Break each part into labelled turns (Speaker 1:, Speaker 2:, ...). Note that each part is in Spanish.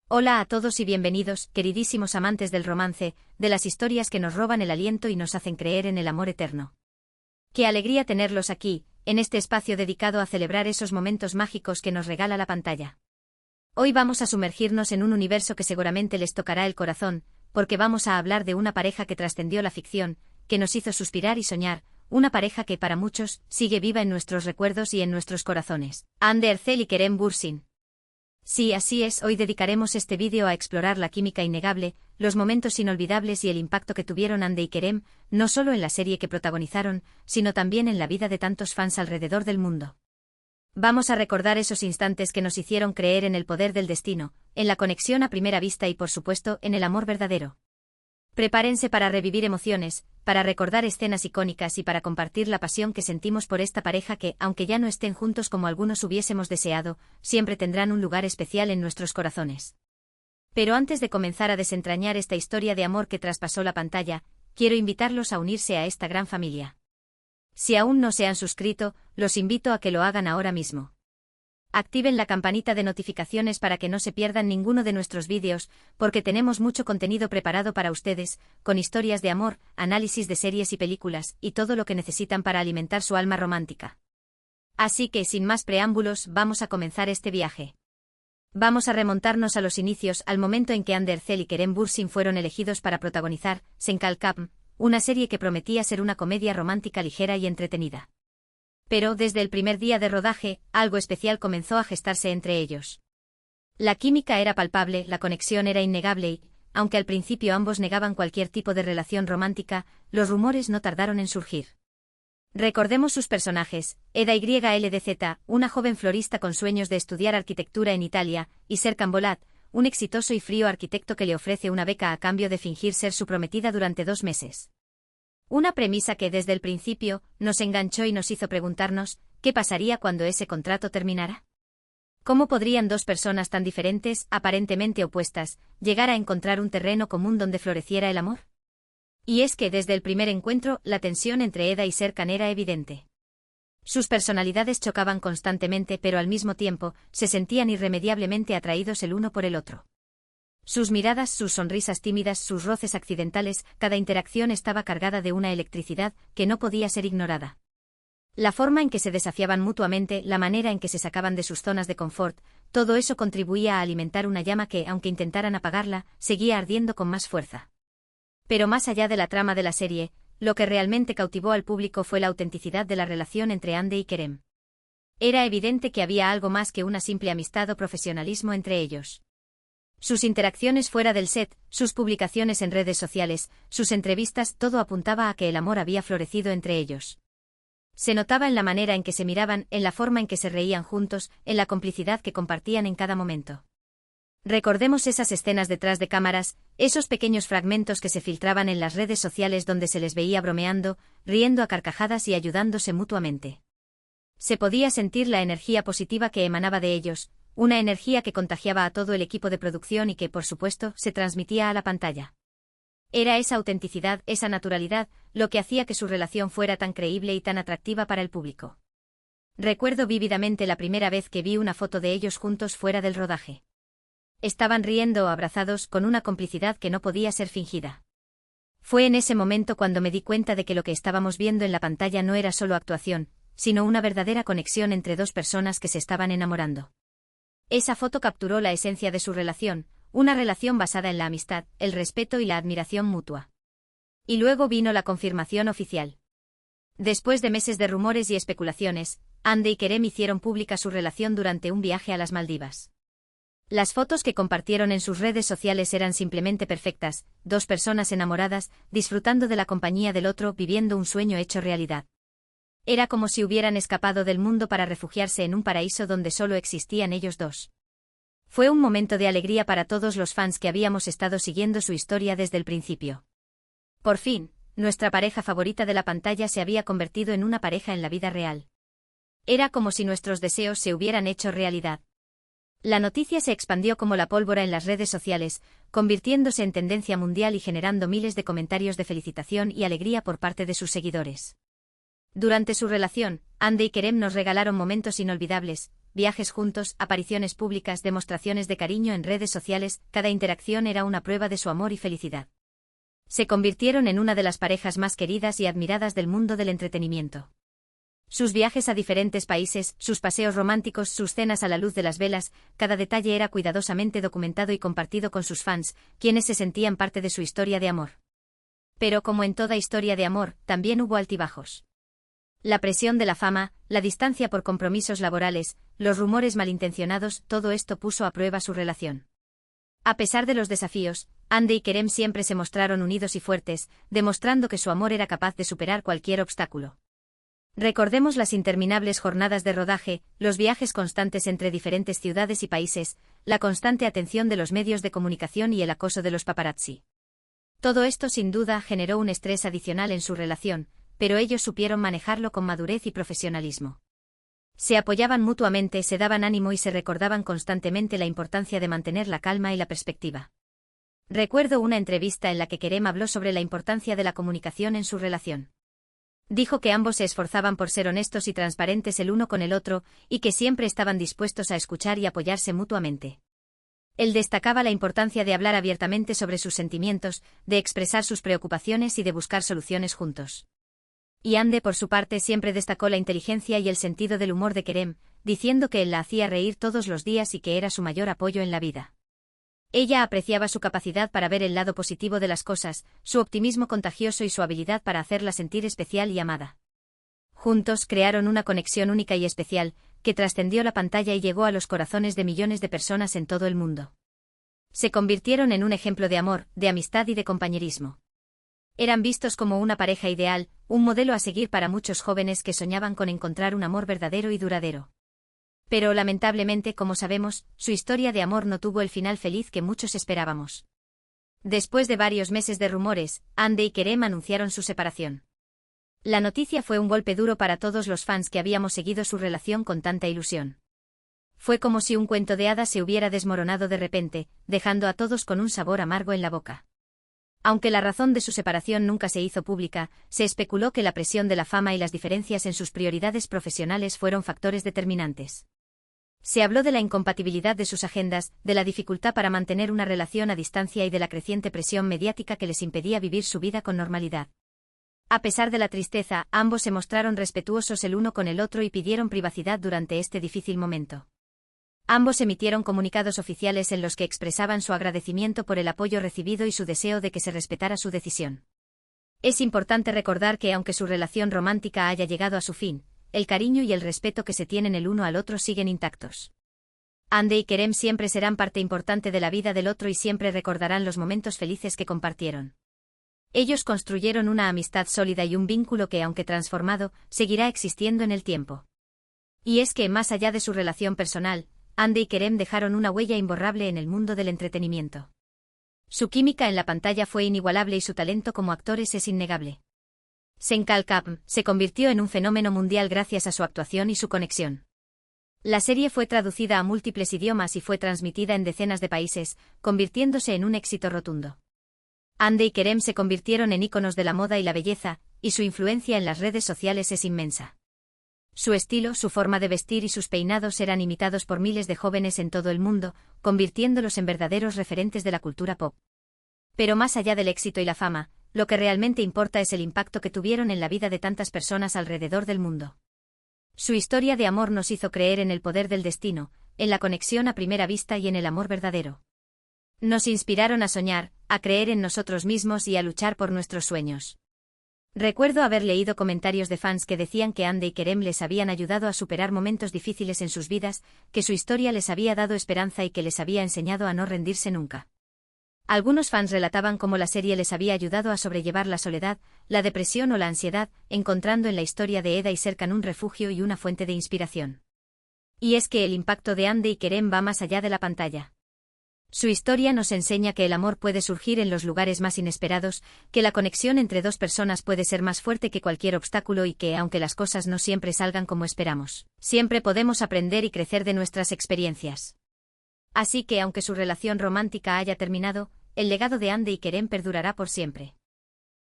Speaker 1: Hola a todos y bienvenidos, queridísimos amantes del romance, de las historias que nos roban el aliento y nos hacen creer en el amor eterno. Qué alegría tenerlos aquí, en este espacio dedicado a celebrar esos momentos mágicos que nos regala la pantalla. Hoy vamos a sumergirnos en un universo que seguramente les tocará el corazón, porque vamos a hablar de una pareja que trascendió la ficción, que nos hizo suspirar y soñar, una pareja que para muchos sigue viva en nuestros recuerdos y en nuestros corazones. Hande Erçel y Kerem Bürsin. Sí, así es, hoy dedicaremos este vídeo a explorar la química innegable, los momentos inolvidables y el impacto que tuvieron Hande y Kerem, no solo en la serie que protagonizaron, sino también en la vida de tantos fans alrededor del mundo. Vamos a recordar esos instantes que nos hicieron creer en el poder del destino, en la conexión a primera vista y por supuesto en el amor verdadero. Prepárense para revivir emociones, para recordar escenas icónicas y para compartir la pasión que sentimos por esta pareja que, aunque ya no estén juntos como algunos hubiésemos deseado, siempre tendrán un lugar especial en nuestros corazones. Pero antes de comenzar a desentrañar esta historia de amor que traspasó la pantalla, quiero invitarlos a unirse a esta gran familia. Si aún no se han suscrito, los invito a que lo hagan ahora mismo. Activen la campanita de notificaciones para que no se pierdan ninguno de nuestros vídeos, porque tenemos mucho contenido preparado para ustedes, con historias de amor, análisis de series y películas, y todo lo que necesitan para alimentar su alma romántica. Así que, sin más preámbulos, vamos a comenzar este viaje. Vamos a remontarnos a los inicios, al momento en que Hande Erçel y Kerem Bürsin fueron elegidos para protagonizar Sen Kalkam, una serie que prometía ser una comedia romántica ligera y entretenida. Pero desde el primer día de rodaje, algo especial comenzó a gestarse entre ellos. La química era palpable, la conexión era innegable y, aunque al principio ambos negaban cualquier tipo de relación romántica, los rumores no tardaron en surgir. Recordemos sus personajes: Eda YLDZ, una joven florista con sueños de estudiar arquitectura en Italia, y Serkan Bolat, un exitoso y frío arquitecto que le ofrece una beca a cambio de fingir ser su prometida durante 2 meses. Una premisa que desde el principio nos enganchó y nos hizo preguntarnos, ¿qué pasaría cuando ese contrato terminara? ¿Cómo podrían dos personas tan diferentes, aparentemente opuestas, llegar a encontrar un terreno común donde floreciera el amor? Y es que desde el primer encuentro, la tensión entre Eda y Serkan era evidente. Sus personalidades chocaban constantemente, pero al mismo tiempo, se sentían irremediablemente atraídos el uno por el otro. Sus miradas, sus sonrisas tímidas, sus roces accidentales, cada interacción estaba cargada de una electricidad que no podía ser ignorada. La forma en que se desafiaban mutuamente, la manera en que se sacaban de sus zonas de confort, todo eso contribuía a alimentar una llama que, aunque intentaran apagarla, seguía ardiendo con más fuerza. Pero más allá de la trama de la serie, lo que realmente cautivó al público fue la autenticidad de la relación entre Hande y Kerem. Era evidente que había algo más que una simple amistad o profesionalismo entre ellos. Sus interacciones fuera del set, sus publicaciones en redes sociales, sus entrevistas, todo apuntaba a que el amor había florecido entre ellos. Se notaba en la manera en que se miraban, en la forma en que se reían juntos, en la complicidad que compartían en cada momento. Recordemos esas escenas detrás de cámaras, esos pequeños fragmentos que se filtraban en las redes sociales donde se les veía bromeando, riendo a carcajadas y ayudándose mutuamente. Se podía sentir la energía positiva que emanaba de ellos, una energía que contagiaba a todo el equipo de producción y que, por supuesto, se transmitía a la pantalla. Era esa autenticidad, esa naturalidad, lo que hacía que su relación fuera tan creíble y tan atractiva para el público. Recuerdo vívidamente la primera vez que vi una foto de ellos juntos fuera del rodaje. Estaban riendo o abrazados con una complicidad que no podía ser fingida. Fue en ese momento cuando me di cuenta de que lo que estábamos viendo en la pantalla no era solo actuación, sino una verdadera conexión entre dos personas que se estaban enamorando. Esa foto capturó la esencia de su relación, una relación basada en la amistad, el respeto y la admiración mutua. Y luego vino la confirmación oficial. Después de meses de rumores y especulaciones, Hande y Kerem hicieron pública su relación durante un viaje a las Maldivas. Las fotos que compartieron en sus redes sociales eran simplemente perfectas, dos personas enamoradas, disfrutando de la compañía del otro, viviendo un sueño hecho realidad. Era como si hubieran escapado del mundo para refugiarse en un paraíso donde solo existían ellos dos. Fue un momento de alegría para todos los fans que habíamos estado siguiendo su historia desde el principio. Por fin, nuestra pareja favorita de la pantalla se había convertido en una pareja en la vida real. Era como si nuestros deseos se hubieran hecho realidad. La noticia se expandió como la pólvora en las redes sociales, convirtiéndose en tendencia mundial y generando miles de comentarios de felicitación y alegría por parte de sus seguidores. Durante su relación, Hande y Kerem nos regalaron momentos inolvidables, viajes juntos, apariciones públicas, demostraciones de cariño en redes sociales, cada interacción era una prueba de su amor y felicidad. Se convirtieron en una de las parejas más queridas y admiradas del mundo del entretenimiento. Sus viajes a diferentes países, sus paseos románticos, sus cenas a la luz de las velas, cada detalle era cuidadosamente documentado y compartido con sus fans, quienes se sentían parte de su historia de amor. Pero como en toda historia de amor, también hubo altibajos. La presión de la fama, la distancia por compromisos laborales, los rumores malintencionados, todo esto puso a prueba su relación. A pesar de los desafíos, Hande y Kerem siempre se mostraron unidos y fuertes, demostrando que su amor era capaz de superar cualquier obstáculo. Recordemos las interminables jornadas de rodaje, los viajes constantes entre diferentes ciudades y países, la constante atención de los medios de comunicación y el acoso de los paparazzi. Todo esto sin duda generó un estrés adicional en su relación, pero ellos supieron manejarlo con madurez y profesionalismo. Se apoyaban mutuamente, se daban ánimo y se recordaban constantemente la importancia de mantener la calma y la perspectiva. Recuerdo una entrevista en la que Kerem habló sobre la importancia de la comunicación en su relación. Dijo que ambos se esforzaban por ser honestos y transparentes el uno con el otro, y que siempre estaban dispuestos a escuchar y apoyarse mutuamente. Él destacaba la importancia de hablar abiertamente sobre sus sentimientos, de expresar sus preocupaciones y de buscar soluciones juntos. Y Hande, por su parte, siempre destacó la inteligencia y el sentido del humor de Kerem, diciendo que él la hacía reír todos los días y que era su mayor apoyo en la vida. Ella apreciaba su capacidad para ver el lado positivo de las cosas, su optimismo contagioso y su habilidad para hacerla sentir especial y amada. Juntos crearon una conexión única y especial, que trascendió la pantalla y llegó a los corazones de millones de personas en todo el mundo. Se convirtieron en un ejemplo de amor, de amistad y de compañerismo. Eran vistos como una pareja ideal, un modelo a seguir para muchos jóvenes que soñaban con encontrar un amor verdadero y duradero. Pero lamentablemente, como sabemos, su historia de amor no tuvo el final feliz que muchos esperábamos. Después de varios meses de rumores, Hande y Kerem anunciaron su separación. La noticia fue un golpe duro para todos los fans que habíamos seguido su relación con tanta ilusión. Fue como si un cuento de hadas se hubiera desmoronado de repente, dejando a todos con un sabor amargo en la boca. Aunque la razón de su separación nunca se hizo pública, se especuló que la presión de la fama y las diferencias en sus prioridades profesionales fueron factores determinantes. Se habló de la incompatibilidad de sus agendas, de la dificultad para mantener una relación a distancia y de la creciente presión mediática que les impedía vivir su vida con normalidad. A pesar de la tristeza, ambos se mostraron respetuosos el uno con el otro y pidieron privacidad durante este difícil momento. Ambos emitieron comunicados oficiales en los que expresaban su agradecimiento por el apoyo recibido y su deseo de que se respetara su decisión. Es importante recordar que aunque su relación romántica haya llegado a su fin, el cariño y el respeto que se tienen el uno al otro siguen intactos. Hande y Kerem siempre serán parte importante de la vida del otro y siempre recordarán los momentos felices que compartieron. Ellos construyeron una amistad sólida y un vínculo que, aunque transformado, seguirá existiendo en el tiempo. Y es que, más allá de su relación personal, Hande y Kerem dejaron una huella imborrable en el mundo del entretenimiento. Su química en la pantalla fue inigualable y su talento como actores es innegable. Senkal Kapm se convirtió en un fenómeno mundial gracias a su actuación y su conexión. La serie fue traducida a múltiples idiomas y fue transmitida en decenas de países, convirtiéndose en un éxito rotundo. Hande y Kerem se convirtieron en íconos de la moda y la belleza, y su influencia en las redes sociales es inmensa. Su estilo, su forma de vestir y sus peinados eran imitados por miles de jóvenes en todo el mundo, convirtiéndolos en verdaderos referentes de la cultura pop. Pero más allá del éxito y la fama, lo que realmente importa es el impacto que tuvieron en la vida de tantas personas alrededor del mundo. Su historia de amor nos hizo creer en el poder del destino, en la conexión a primera vista y en el amor verdadero. Nos inspiraron a soñar, a creer en nosotros mismos y a luchar por nuestros sueños. Recuerdo haber leído comentarios de fans que decían que Hande y Kerem les habían ayudado a superar momentos difíciles en sus vidas, que su historia les había dado esperanza y que les había enseñado a no rendirse nunca. Algunos fans relataban cómo la serie les había ayudado a sobrellevar la soledad, la depresión o la ansiedad, encontrando en la historia de Eda y Serkan un refugio y una fuente de inspiración. Y es que el impacto de Hande y Kerem va más allá de la pantalla. Su historia nos enseña que el amor puede surgir en los lugares más inesperados, que la conexión entre dos personas puede ser más fuerte que cualquier obstáculo y que, aunque las cosas no siempre salgan como esperamos, siempre podemos aprender y crecer de nuestras experiencias. Así que, aunque su relación romántica haya terminado, el legado de Hande y Kerem perdurará por siempre.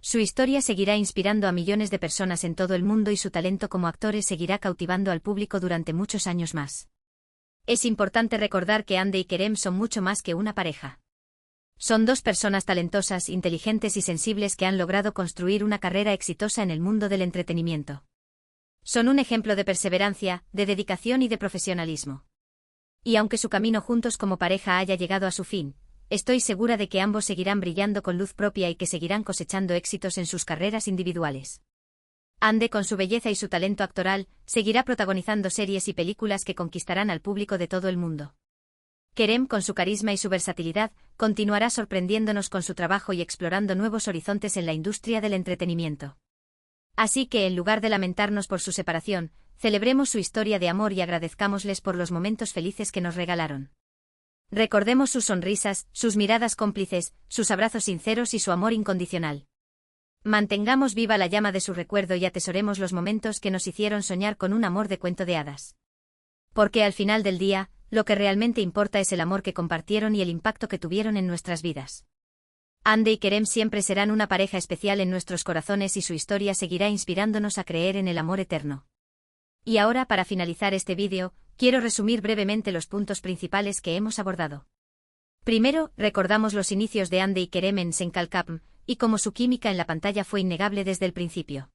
Speaker 1: Su historia seguirá inspirando a millones de personas en todo el mundo y su talento como actores seguirá cautivando al público durante muchos años más. Es importante recordar que Ande y Kerem son mucho más que una pareja. Son dos personas talentosas, inteligentes y sensibles que han logrado construir una carrera exitosa en el mundo del entretenimiento. Son un ejemplo de perseverancia, de dedicación y de profesionalismo. Y aunque su camino juntos como pareja haya llegado a su fin, estoy segura de que ambos seguirán brillando con luz propia y que seguirán cosechando éxitos en sus carreras individuales. Ande, con su belleza y su talento actoral, seguirá protagonizando series y películas que conquistarán al público de todo el mundo. Kerem, con su carisma y su versatilidad, continuará sorprendiéndonos con su trabajo y explorando nuevos horizontes en la industria del entretenimiento. Así que, en lugar de lamentarnos por su separación, celebremos su historia de amor y agradezcámosles por los momentos felices que nos regalaron. Recordemos sus sonrisas, sus miradas cómplices, sus abrazos sinceros y su amor incondicional. Mantengamos viva la llama de su recuerdo y atesoremos los momentos que nos hicieron soñar con un amor de cuento de hadas. Porque al final del día, lo que realmente importa es el amor que compartieron y el impacto que tuvieron en nuestras vidas. Ande y Kerem siempre serán una pareja especial en nuestros corazones y su historia seguirá inspirándonos a creer en el amor eterno. Y ahora, para finalizar este vídeo, quiero resumir brevemente los puntos principales que hemos abordado. Primero, recordamos los inicios de Ande y Kerem en Senkalkapm, y cómo su química en la pantalla fue innegable desde el principio.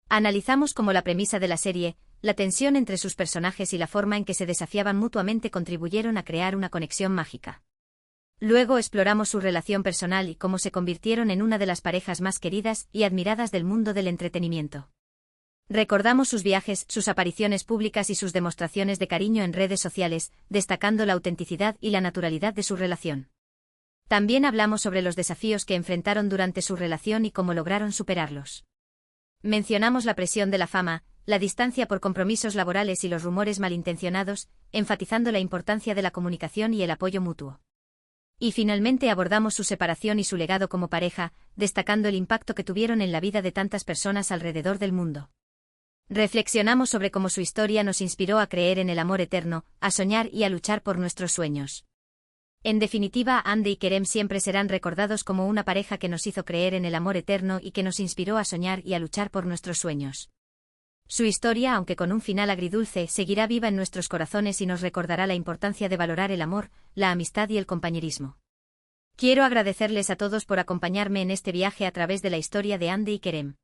Speaker 1: Analizamos cómo la premisa de la serie, la tensión entre sus personajes y la forma en que se desafiaban mutuamente contribuyeron a crear una conexión mágica. Luego exploramos su relación personal y cómo se convirtieron en una de las parejas más queridas y admiradas del mundo del entretenimiento. Recordamos sus viajes, sus apariciones públicas y sus demostraciones de cariño en redes sociales, destacando la autenticidad y la naturalidad de su relación. También hablamos sobre los desafíos que enfrentaron durante su relación y cómo lograron superarlos. Mencionamos la presión de la fama, la distancia por compromisos laborales y los rumores malintencionados, enfatizando la importancia de la comunicación y el apoyo mutuo. Y finalmente abordamos su separación y su legado como pareja, destacando el impacto que tuvieron en la vida de tantas personas alrededor del mundo. Reflexionamos sobre cómo su historia nos inspiró a creer en el amor eterno, a soñar y a luchar por nuestros sueños. En definitiva, Ande y Kerem siempre serán recordados como una pareja que nos hizo creer en el amor eterno y que nos inspiró a soñar y a luchar por nuestros sueños. Su historia, aunque con un final agridulce, seguirá viva en nuestros corazones y nos recordará la importancia de valorar el amor, la amistad y el compañerismo. Quiero agradecerles a todos por acompañarme en este viaje a través de la historia de Ande y Kerem.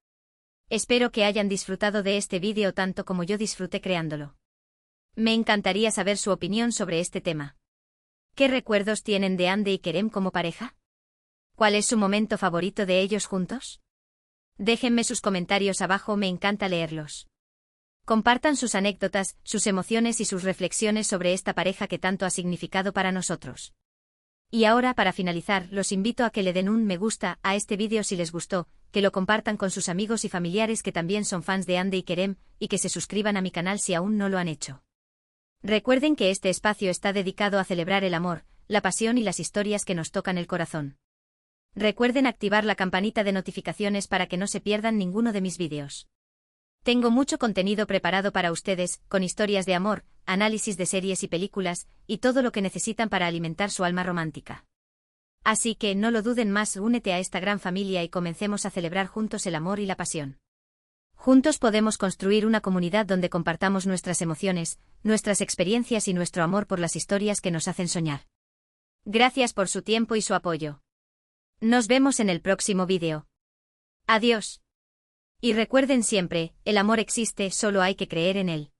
Speaker 1: Espero que hayan disfrutado de este vídeo tanto como yo disfruté creándolo. Me encantaría saber su opinión sobre este tema. ¿Qué recuerdos tienen de Ande y Kerem como pareja? ¿Cuál es su momento favorito de ellos juntos? Déjenme sus comentarios abajo, me encanta leerlos. Compartan sus anécdotas, sus emociones y sus reflexiones sobre esta pareja que tanto ha significado para nosotros. Y ahora, para finalizar, los invito a que le den un me gusta a este vídeo si les gustó, que lo compartan con sus amigos y familiares que también son fans de Ande y Kerem, y que se suscriban a mi canal si aún no lo han hecho. Recuerden que este espacio está dedicado a celebrar el amor, la pasión y las historias que nos tocan el corazón. Recuerden activar la campanita de notificaciones para que no se pierdan ninguno de mis vídeos. Tengo mucho contenido preparado para ustedes, con historias de amor, análisis de series y películas, y todo lo que necesitan para alimentar su alma romántica. Así que no lo duden más, únete a esta gran familia y comencemos a celebrar juntos el amor y la pasión. Juntos podemos construir una comunidad donde compartamos nuestras emociones, nuestras experiencias y nuestro amor por las historias que nos hacen soñar. Gracias por su tiempo y su apoyo. Nos vemos en el próximo vídeo. Adiós. Y recuerden siempre, el amor existe, solo hay que creer en él.